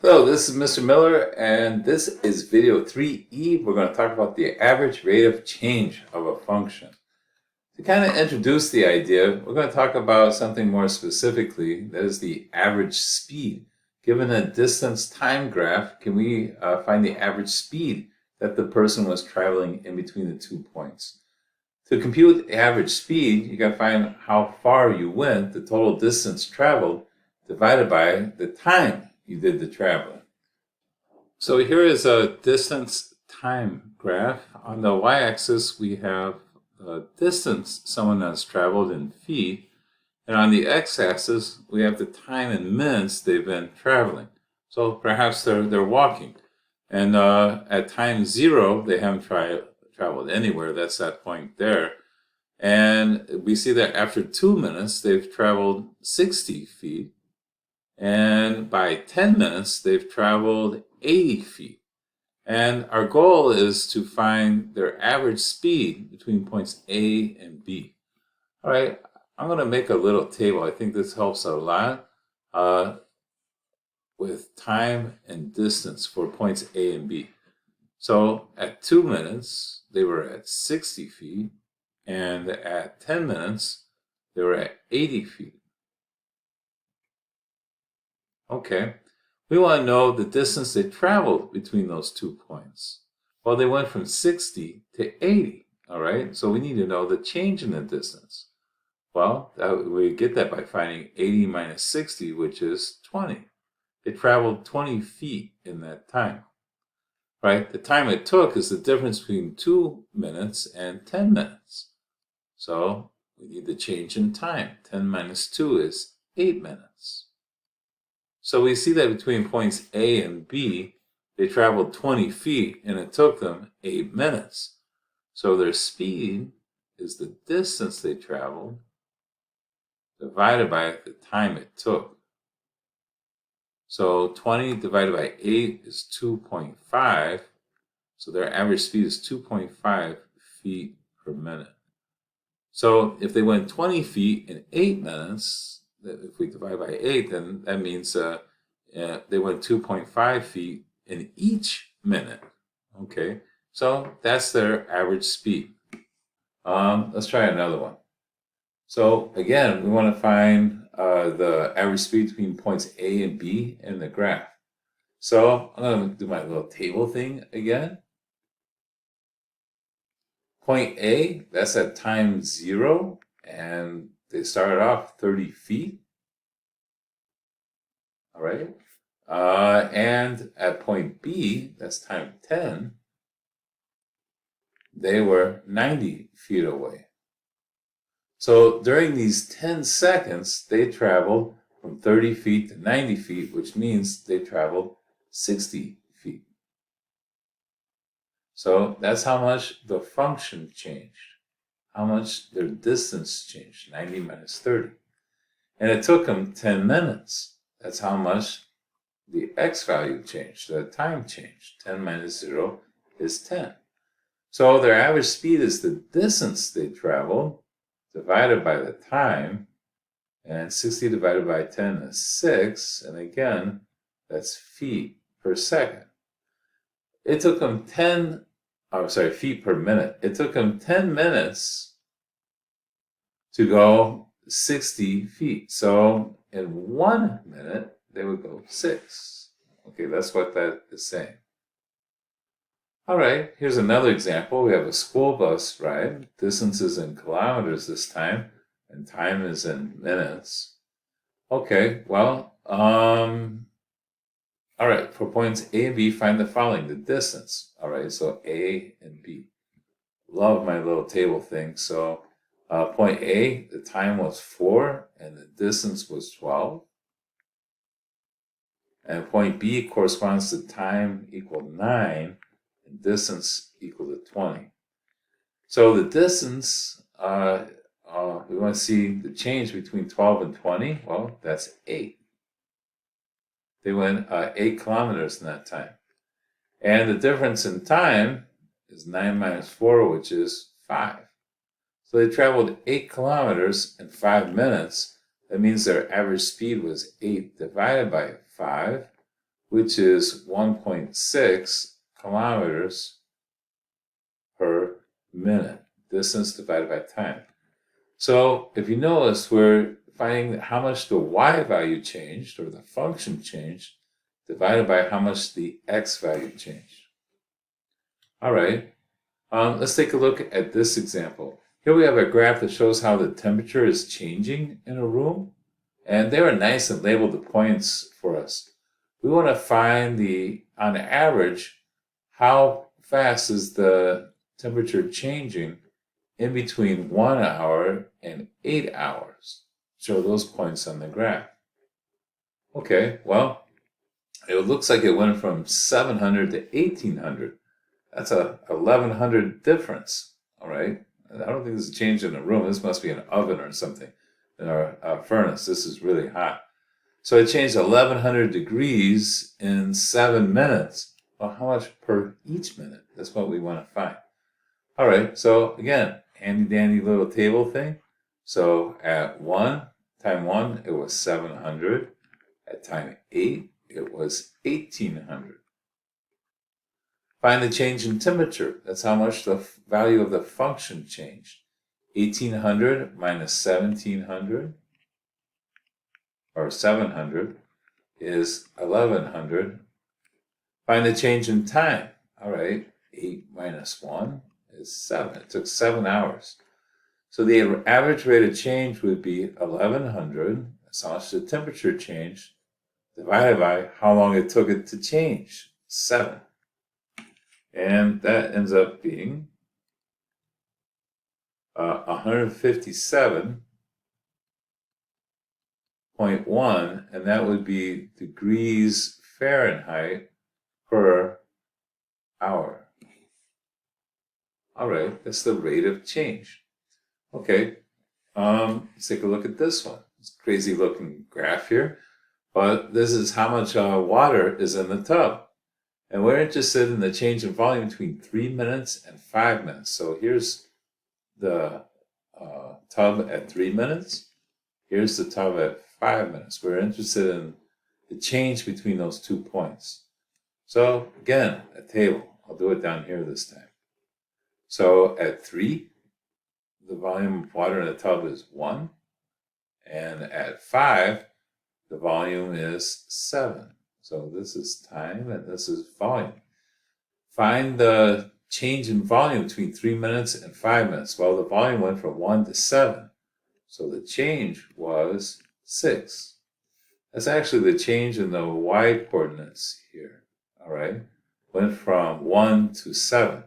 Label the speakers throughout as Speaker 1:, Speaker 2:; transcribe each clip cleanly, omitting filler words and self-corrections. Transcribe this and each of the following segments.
Speaker 1: Hello, this is Mr. Miller, and this is video 3E. We're going to talk about the average rate of change of a function. To kind of introduce the idea, we're going to talk about something more specifically, that is the average speed. Given a distance time graph, can we find the average speed that the person was traveling in between the 2 points? To compute the average speed, you got to find how far you went, the total distance traveled, divided by the time you did the traveling. So here is a distance time graph. On the y-axis, we have the distance someone has traveled in feet. And on the x-axis, we have the time in minutes they've been traveling. So perhaps they're walking. And at time 0, they haven't traveled anywhere. That's that point there. And we see that after 2 minutes, they've traveled 60 feet. And by 10 minutes, they've traveled 80 feet. And our goal is to find their average speed between points A and B. All right, I'm going to make a little table. I think this helps a lot with time and distance for points A and B. So at 2 minutes, they were at 60 feet. And at 10 minutes, they were at 80 feet. Okay, we want to know the distance they traveled between those 2 points. Well, they went from 60 to 80, all right? So we need to know the change in the distance. Well, we get that by finding 80 minus 60, which is 20. They traveled 20 feet in that time, right? The time it took is the difference between 2 minutes and 10 minutes. So we need the change in time. 10 minus 2 is 8 minutes. So we see that between points A and B, they traveled 20 feet and it took them 8 minutes. So their speed is the distance they traveled divided by the time it took. So 20 divided by 8 is 2.5. So their average speed is 2.5 feet per minute. So if they went 20 feet in 8 minutes, if we divide by 8, then that means they went 2.5 feet in each minute. Okay, so that's their average speed. Let's try another one. So again, we want to find the average speed between points A and B in the graph. So I'm going to do my little table thing again. Point A, that's at time 0, and they started off 30 feet. All right. And at point B, that's time 10, they were 90 feet away. So during these 10 seconds, they traveled from 30 feet to 90 feet, which means they traveled 60 feet. So that's how much the function changed, how much their distance changed, 90 minus 30. And it took them 10 minutes. That's how much the x value changed, the time changed. 10 minus 0 is 10. So their average speed is the distance they traveled divided by the time. And 60 divided by 10 is 6. And again, that's feet per second. It took them feet per minute. It took them 10 minutes to go 60 feet. So in 1 minute, they would go 6. Okay, that's what that is saying. All right, here's another example. We have a school bus ride. Distance is in kilometers this time, and time is in minutes. Okay, well, all right, for points A and B, find the following, the distance. All right, so A and B. Love my little table thing. So point A, the time was 4 and the distance was 12. And point B corresponds to time equal 9 and distance equal to 20. So the distance, we want to see the change between 12 and 20. Well, that's 8. They went 8 kilometers in that time. And the difference in time is 9 minus 4, which is 5. So they traveled 8 kilometers in 5 minutes. That means their average speed was 8 divided by 5, which is 1.6 kilometers per minute, distance divided by time. So if you notice, we're finding how much the y value changed, or the function changed, divided by how much the x value changed. All right, let's take a look at this example. Here we have a graph that shows how the temperature is changing in a room, and they were nice and labeled the points for us. We want to find on average, how fast is the temperature changing in between 1 hour and 8 hours. Show those points on the graph. Okay, well, it looks like it went from 700 to 1800. That's a 1100 difference, all right? I don't think this is a change in the room. This must be an oven or something in our furnace. This is really hot. So it changed 1100 degrees in 7 minutes. Well, how much per each minute? That's what we want to find. All right, so again, handy dandy little table thing. So at time 1, it was 700. At time 8, it was 1800. Find the change in temperature. That's how much the value of the function changed. 1800 minus 1700, or 700, is 1100. Find the change in time. All right, 8 minus 1 is 7. It took 7 hours. So the average rate of change would be 1100. That's how much the temperature changed, divided by how long it took it to change, 7. And that ends up being 157.1, and that would be degrees Fahrenheit per hour. All right, that's the rate of change. Okay, let's take a look at this one. It's a crazy looking graph here, but this is how much water is in the tub. And we're interested in the change in volume between 3 minutes and 5 minutes. So here's the tub at 3 minutes. Here's the tub at 5 minutes. We're interested in the change between those 2 points. So again, a table. I'll do it down here this time. So at 3, the volume of water in the tub is 1. And at 5, the volume is 7. So this is time and this is volume. Find the change in volume between 3 minutes and 5 minutes. Well, the volume went from 1 to 7. So the change was 6. That's actually the change in the y coordinates here. All right. Went from 1 to 7.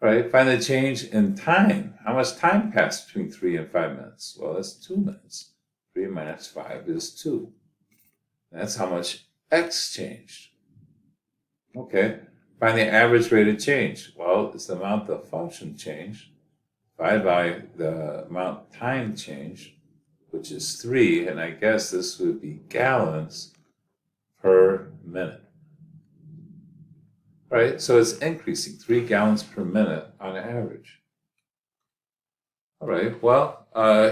Speaker 1: All right. Find the change in time. How much time passed between 3 and 5 minutes? Well, that's 2 minutes. 3 minus 5 is 2. That's how much x changed. Okay, find the average rate of change. Well, it's the amount the function changed divided by the amount time changed, which is 3, and I guess this would be gallons per minute. Right, so it's increasing 3 gallons per minute on average. All right, well,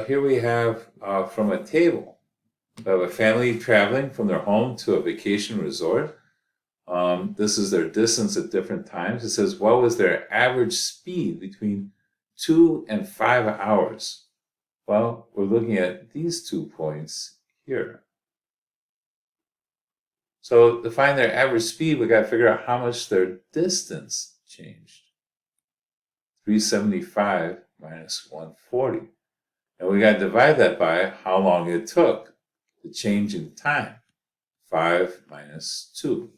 Speaker 1: here we have from a table. We have a family traveling from their home to a vacation resort. This is their distance at different times. It says, what was their average speed between 2 and 5 hours? Well, we're looking at these 2 points here. So to find their average speed, we got to figure out how much their distance changed. 375 minus 140. And we got to divide that by how long it took. The change in time, 5 minus 2.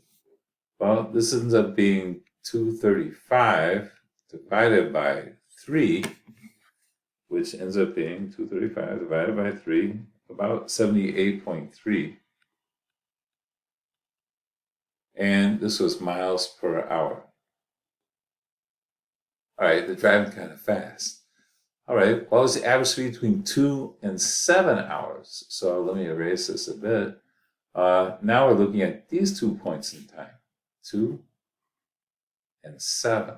Speaker 1: Well, this ends up being 235 divided by 3, which ends up being 235 divided by 3, about 78.3. And this was miles per hour. All right, they're driving kind of fast. All right, what was the average speed between 2 and 7 hours? So let me erase this a bit. Now we're looking at these 2 points in time, 2 and 7.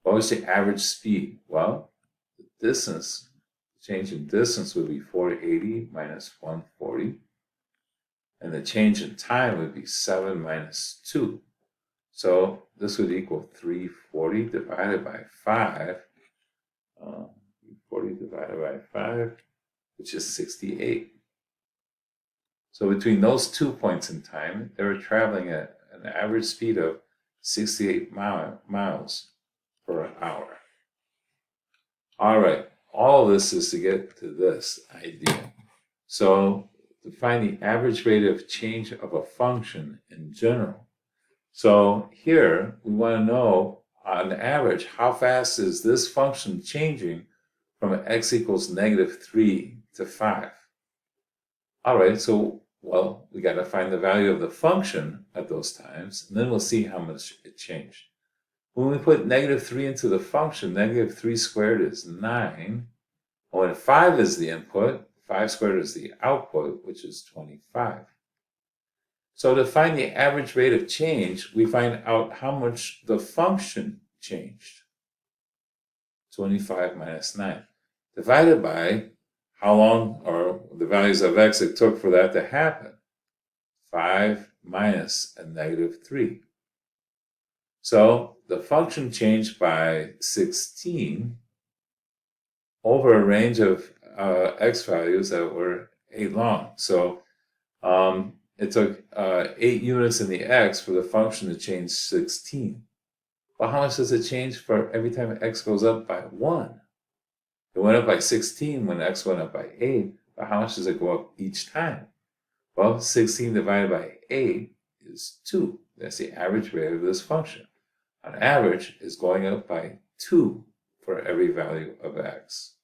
Speaker 1: What was the average speed? Well, the distance, the change in distance would be 480 minus 140. And the change in time would be 7 minus 2. So this would equal 340 divided by 5. 40 divided by 5, which is 68. So between those 2 points in time, they were traveling at an average speed of 68 miles per hour. All right, all this is to get to this idea. So to find the average rate of change of a function in general. So here we want to know on average how fast is this function changing from x equals -3 to 5. All right, so well, we got to find the value of the function at those times, and then we'll see how much it changed. When we put -3 into the function, -3 squared is 9. When 5 is the input, 5 squared is the output, which is 25. So to find the average rate of change, we find out how much the function changed. 25 minus 9. Divided by how long, or the values of x it took for that to happen. 5 minus a -3. So the function changed by 16 over a range of x values that were 8 long. So it took 8 units in the x for the function to change 16. Well, how much does it change for every time x goes up by 1? It went up by 16 when x went up by 8, but how much does it go up each time? Well, 16 divided by 8 is 2. That's the average rate of this function. On average, it's going up by 2 for every value of x.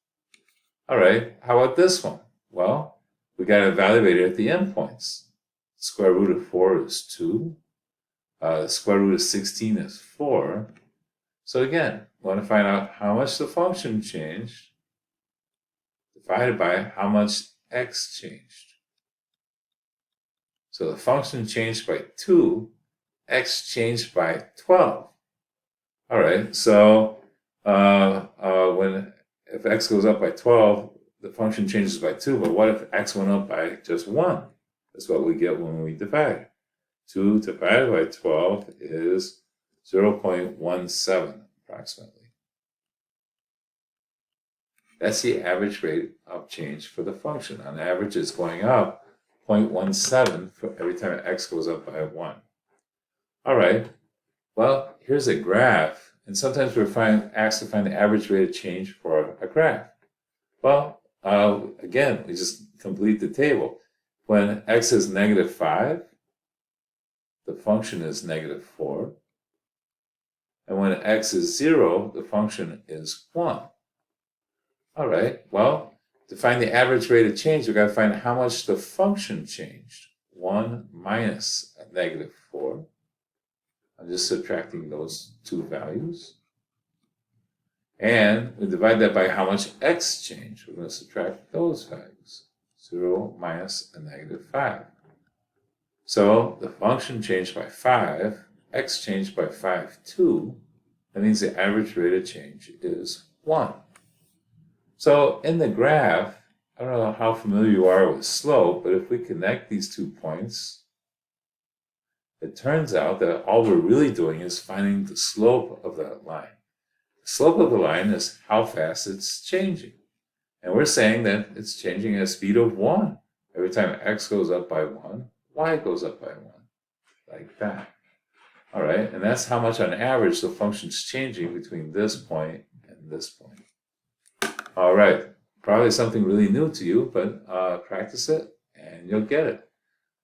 Speaker 1: All right, how about this one? Well, we got to evaluate it at the endpoints. Square root of 4 is 2. The square root of 16 is 4. So again, we want to find out how much the function changed divided by how much x changed. So the function changed by 2, x changed by 12. All right, so if x goes up by 12, the function changes by 2, but what if x went up by just 1? That's what we get when we divide. 2 divided by 12 is 0.17 approximately. That's the average rate of change for the function. On average, it's going up 0.17 for every time x goes up by 1. All right, well, here's a graph, and sometimes we're asked to find the average rate of change for a graph. Well, again, we just complete the table. When x is -5, the function is -4. And when x is 0, the function is 1. All right, well, to find the average rate of change, we've got to find how much the function changed. 1 minus a -4. I'm just subtracting those two values. And we divide that by how much x changed. We're going to subtract those values. 0 minus a -5. So the function changed by 5, x changed by 5 too. That means the average rate of change is 1. So in the graph, I don't know how familiar you are with slope, but if we connect these 2 points, it turns out that all we're really doing is finding the slope of that line. The slope of the line is how fast it's changing. And we're saying that it's changing at a speed of 1. Every time x goes up by 1, y goes up by 1, like that. All right, and that's how much on average the function's changing between this point and this point. All right, probably something really new to you, but practice it and you'll get it.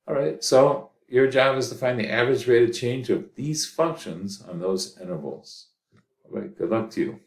Speaker 1: All right, so your job is to find the average rate of change of these functions on those intervals. All right, good luck to you.